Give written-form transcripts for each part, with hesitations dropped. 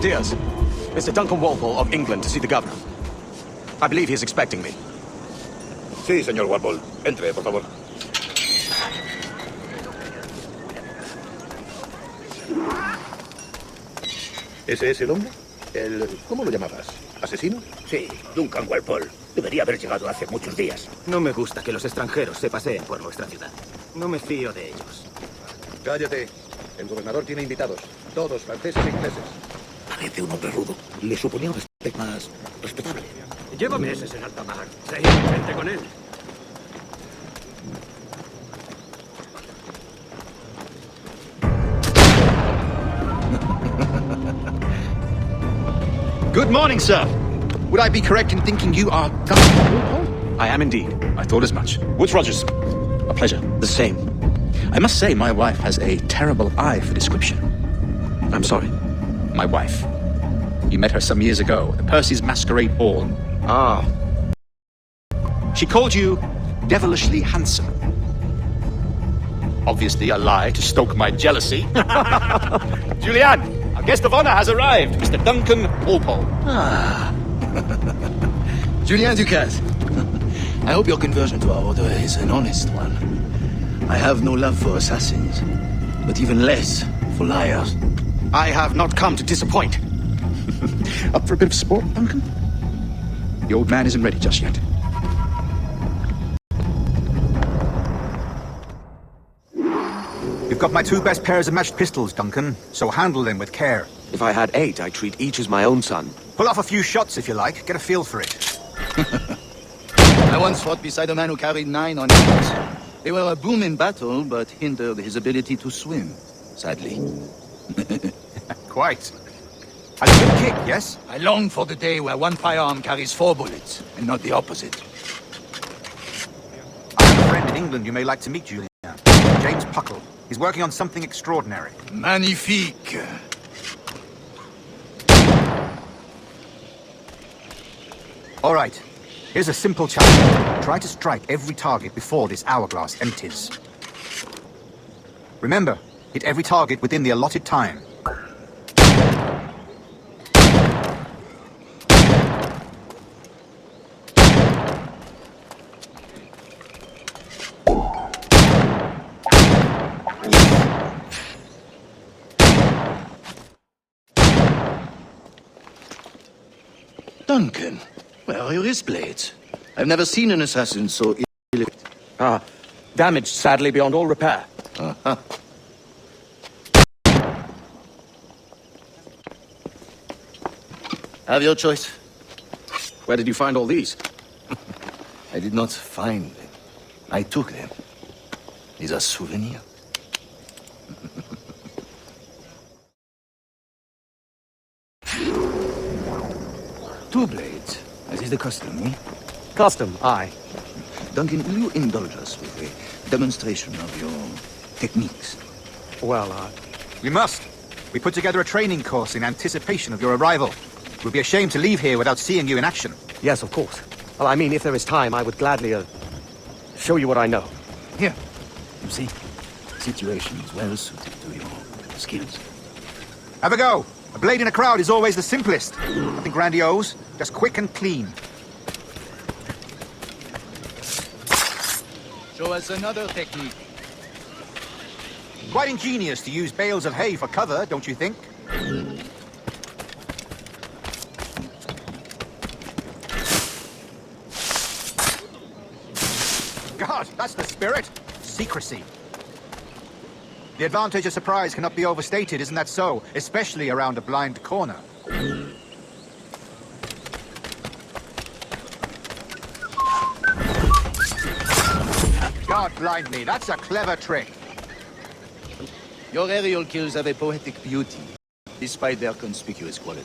Buenos dias. Mr. Duncan Walpole of England to see the governor. I believe he is expecting me. Sí, señor Walpole. Entre, por favor. ¿Ese es el hombre? ¿Cómo lo llamabas? ¿Asesino? Sí, Duncan Walpole. Debería haber llegado hace muchos días. No me gusta que los extranjeros se paseen por nuestra ciudad. No me fío de ellos. Cállate. El gobernador tiene invitados. Todos franceses e ingleses. Parece un hombre rudo. Le suponía bastante más respetable. Lleva meses en alta mar. Sí, vente con él. Good morning, sir. Would I be correct in thinking you are Duncan? I am indeed. I thought as much. Woods Rogers. A pleasure. The same. I must say, my wife has a terrible eye for description. I'm sorry. My wife. You met her some years ago at Percy's Masquerade Ball. Ah. She called you devilishly handsome. Obviously a lie to stoke my jealousy. Julianne! Our guest of honor has arrived, Mr. Duncan Walpole. Ah. Julien Ducasse. I hope your conversion to our order is an honest one. I have no love for assassins, but even less for liars. I have not come to disappoint. Up for a bit of sport, Duncan? The old man isn't ready just yet. You've got my 2 best pairs of matched pistols, Duncan, so handle them with care. If I had 8, I'd treat each as my own son. Pull off a few shots if you like, get a feel for it. I once fought beside a man who carried 9 on his. They were a boom in battle, but hindered his ability to swim, sadly. Quite. A good kick, yes? I long for the day where one firearm carries 4 bullets, and not the opposite. I have a friend in England you may like to meet, Julian. James Puckle. He's working on something extraordinary. Magnifique. All right. Here's a simple challenge. Try to strike every target before this hourglass empties. Remember, hit every target within the allotted time. Duncan, where are your wrist blades? I've never seen an assassin so ill-equipped. Ah, damaged sadly beyond all repair. Uh-huh. Have your choice. Where did you find all these? I did not find them. I took them. These are souvenirs. 2 blades, as is the custom, eh? Custom, aye. Duncan, will you indulge us with a demonstration of your techniques? Well, We must. We put together a training course in anticipation of your arrival. We'd be ashamed to leave here without seeing you in action. yes, of course. Well, I mean, if there is time, I would gladly, show you what I know. Here, you see, the situation is well suited to your skills. Have a go. A blade in a crowd is always the simplest. Nothing grandiose, just quick and clean. Show us another technique. Quite ingenious to use bales of hay for cover, don't you think? God, that's the spirit. Secrecy. The advantage of surprise cannot be overstated, isn't that so? Especially around a blind corner. God blind me, that's a clever trick. Your aerial kills have a poetic beauty, despite their conspicuous quality.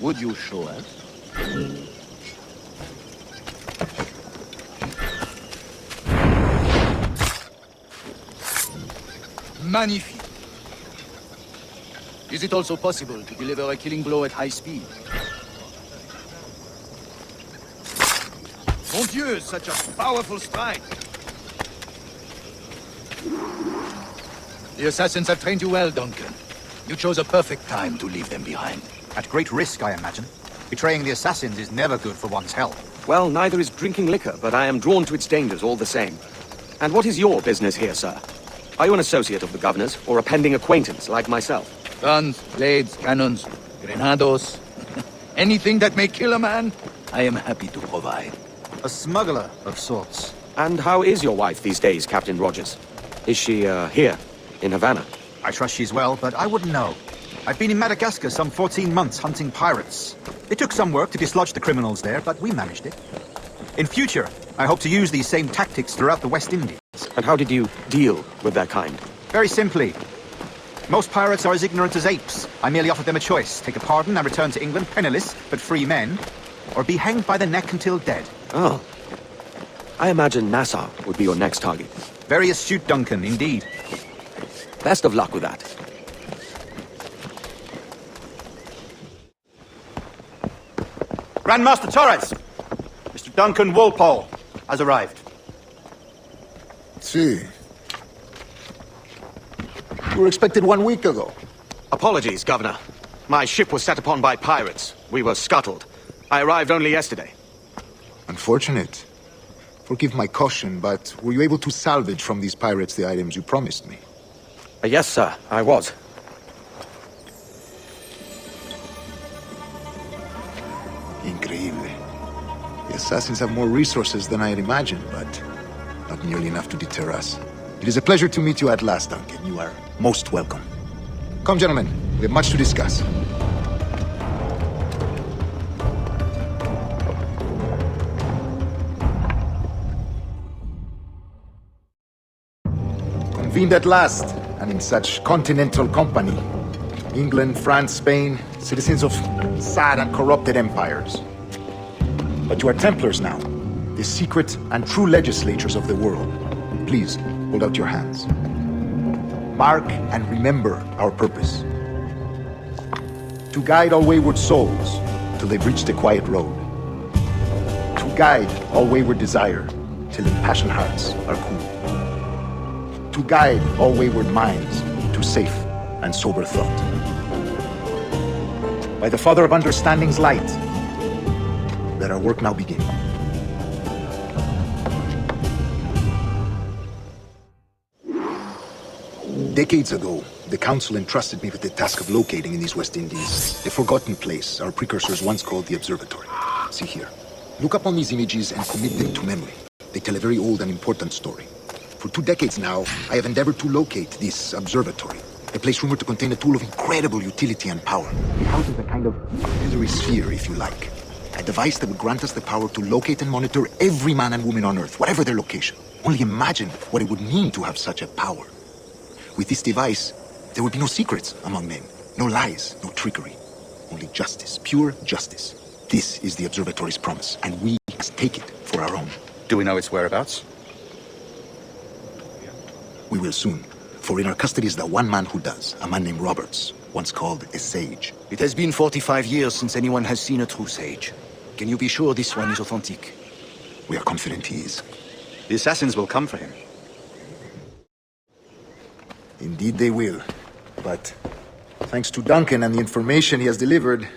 Would you show us? Magnifique. Is it also possible to deliver a killing blow at high speed? Mon Dieu, such a powerful strike! The assassins have trained you well, Duncan. You chose a perfect time to leave them behind. At great risk, I imagine. Betraying the assassins is never good for one's health. Well, neither is drinking liquor, but I am drawn to its dangers all the same. And what is your business here, sir? Are you an associate of the governor's, or a pending acquaintance like myself? Guns, blades, cannons, grenados. Anything that may kill a man, I am happy to provide. A smuggler of sorts. And how is your wife these days, Captain Rogers? Is she, here, in Havana? I trust she's well, but I wouldn't know. I've been in Madagascar some 14 months hunting pirates. It took some work to dislodge the criminals there, but we managed it. In future, I hope to use these same tactics throughout the West Indies. And how did you deal with their kind? Very simply. Most pirates are as ignorant as apes. I merely offered them a choice. Take a pardon and return to England penniless, but free men, or be hanged by the neck until dead. Oh. I imagine Nassau would be your next target. Very astute, Duncan, indeed. Best of luck with that. Grandmaster Torres! Mr. Duncan Walpole has arrived. See. You were expected 1 week ago. Apologies, Governor. My ship was set upon by pirates. We were scuttled. I arrived only yesterday. Unfortunate. Forgive my caution, but were you able to salvage from these pirates the items you promised me? Yes, sir, I was. Increíble. The assassins have more resources than I had imagined, but not nearly enough to deter us. It is a pleasure to meet you at last, Duncan. You are most welcome. Come, gentlemen. We have much to discuss. Convened at last, and in such continental company. England, France, Spain, citizens of sad and corrupted empires. But you are Templars now, the secret and true legislators of the world. Please, hold out your hands. Mark and remember our purpose. To guide all wayward souls till they've reached the quiet road. To guide all wayward desire till impassioned hearts are cool. To guide all wayward minds to safe and sober thought. By the Father of Understanding's light, let our work now begin. Decades ago, the Council entrusted me with the task of locating in these West Indies a forgotten place our precursors once called the Observatory. See here. Look up on these images and commit them to memory. They tell a very old and important story. For 2 decades now, I have endeavored to locate this observatory, a place rumored to contain a tool of incredible utility and power. It houses a kind of auxiliary sphere, if you like. A device that would grant us the power to locate and monitor every man and woman on Earth, whatever their location. Only imagine what it would mean to have such a power. With this device, there would be no secrets among men, no lies, no trickery. Only justice, pure justice. This is the observatory's promise, and we must take it for our own. Do we know its whereabouts? We will soon, for in our custody is the one man who does, a man named Roberts, once called a sage. It has been 45 years since anyone has seen a true sage. Can you be sure this one is authentic? We are confident he is. The assassins will come for him. Indeed they will. But thanks to Duncan and the information he has delivered,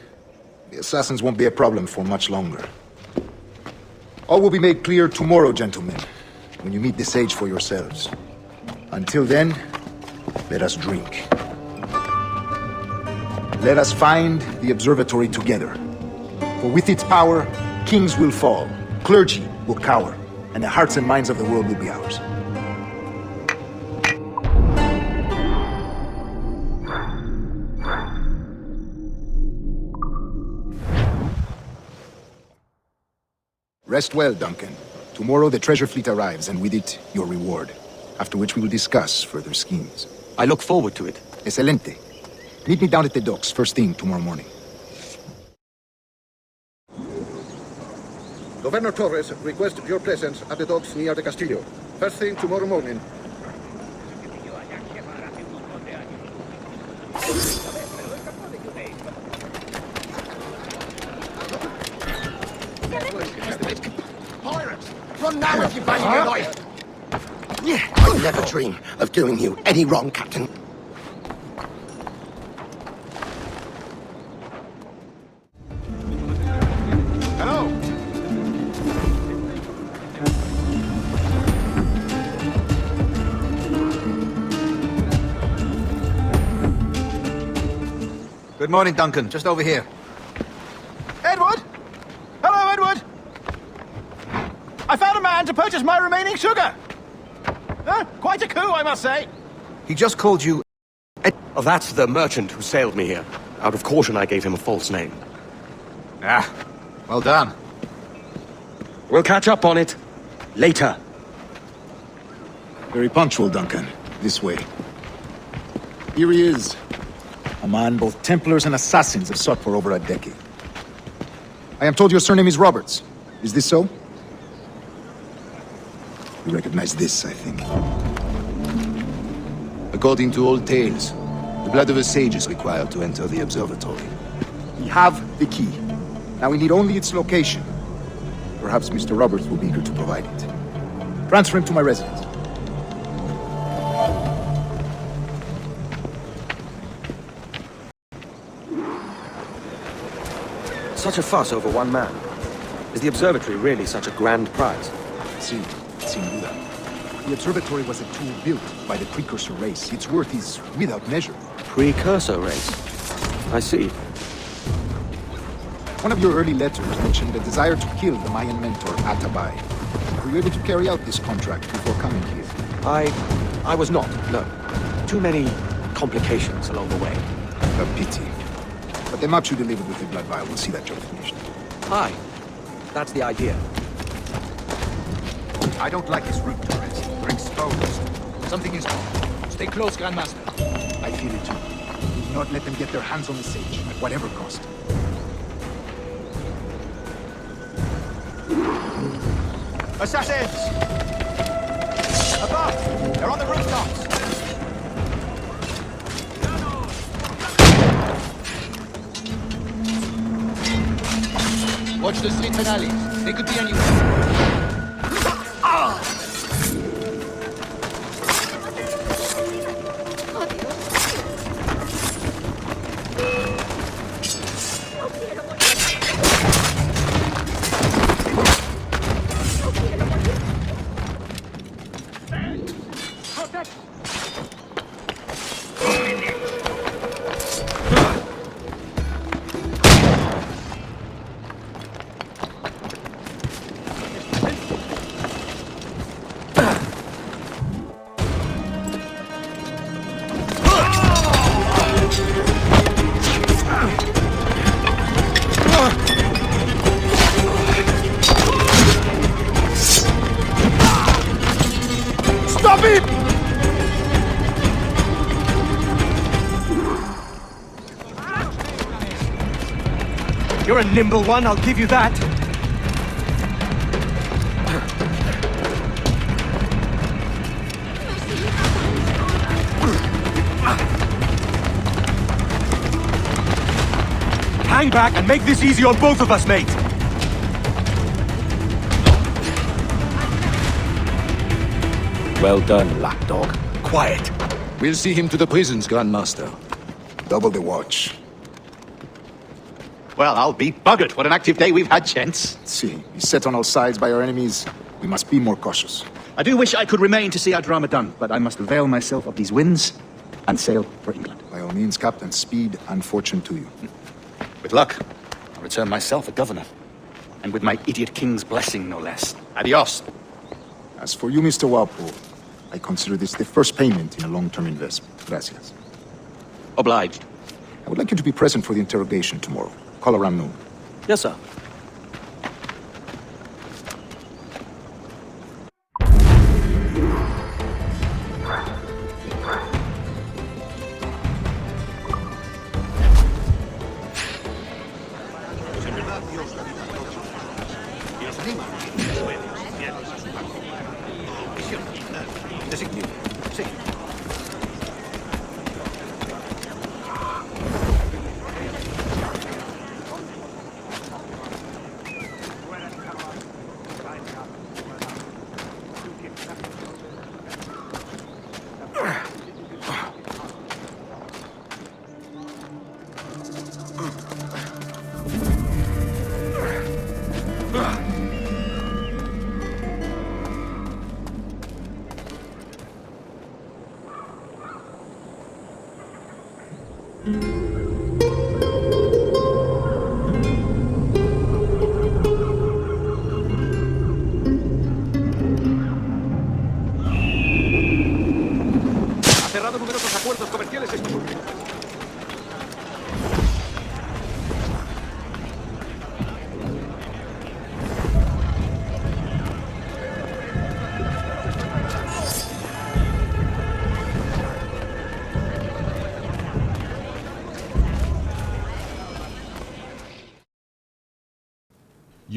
the assassins won't be a problem for much longer. All will be made clear tomorrow, gentlemen, when you meet the sage for yourselves. Until then, let us drink. Let us find the observatory together. For with its power, kings will fall, clergy will cower, and the hearts and minds of the world will be ours. Rest well, Duncan. Tomorrow the treasure fleet arrives, and with it, your reward. After which we will discuss further schemes. I look forward to it. Excelente. Meet me down at the docks first thing tomorrow morning. Governor Torres requests your presence at the docks near the Castillo. First thing tomorrow morning. Pirates! Run now if you value your life! Yeah, I'd never dream of doing you any wrong, Captain. Good morning, Duncan. Just over here. Edward! Hello, Edward! I found a man to purchase my remaining sugar! Quite a coup, I must say. He just called you... Oh, that's the merchant who sailed me here. Out of caution, I gave him a false name. Ah, well done. We'll catch up on it later. Very punctual, Duncan. This way. Here he is. A man both Templars and assassins have sought for over a decade. I am told your surname is Roberts. Is this so? You recognize this, I think. According to old tales, the blood of a sage is required to enter the observatory. We have the key. Now we need only its location. Perhaps Mr. Roberts will be eager to provide it. Transfer him to my residence. Such a fuss over one man. Is the observatory really such a grand prize? See, sin duda. The observatory was a tool built by the precursor race. Its worth is without measure. Precursor race. I see. One of your early letters mentioned a desire to kill the Mayan mentor, Atabay. Were you able to carry out this contract before coming here? I was not, no. Too many complications along the way. A pity. But the maps you delivered with the blood vial will see that job finished. Aye. That's the idea. I don't like this route, Torres. We're exposed. Something is wrong. Stay close, Grandmaster. I feel it too. Do not let them get their hands on the sage, at whatever cost. Assassins! Above! They're on the rooftops! Watch the streets and alleys. They could be anywhere. Stop it! You're a nimble one, I'll give you that. Hang back and make this easy on both of us, mate. Well done, lapdog. Quiet. We'll see him to the prisons, Grandmaster. Double the watch. Well, I'll be buggered. What an active day we've had, gents. See, he's set on all sides by our enemies. We must be more cautious. I do wish I could remain to see our drama done, but I must avail myself of these winds and sail for England. By all means, Captain, speed and fortune to you. With luck, I'll return myself a governor. And with my idiot king's blessing, no less. Adios. As for you, Mr. Walpole, I consider this the first payment in a long-term investment. Gracias. Obliged. I would like you to be present for the interrogation tomorrow. Call around noon. Yes, sir.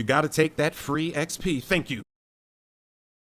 you gotta take that free XP. Thank you.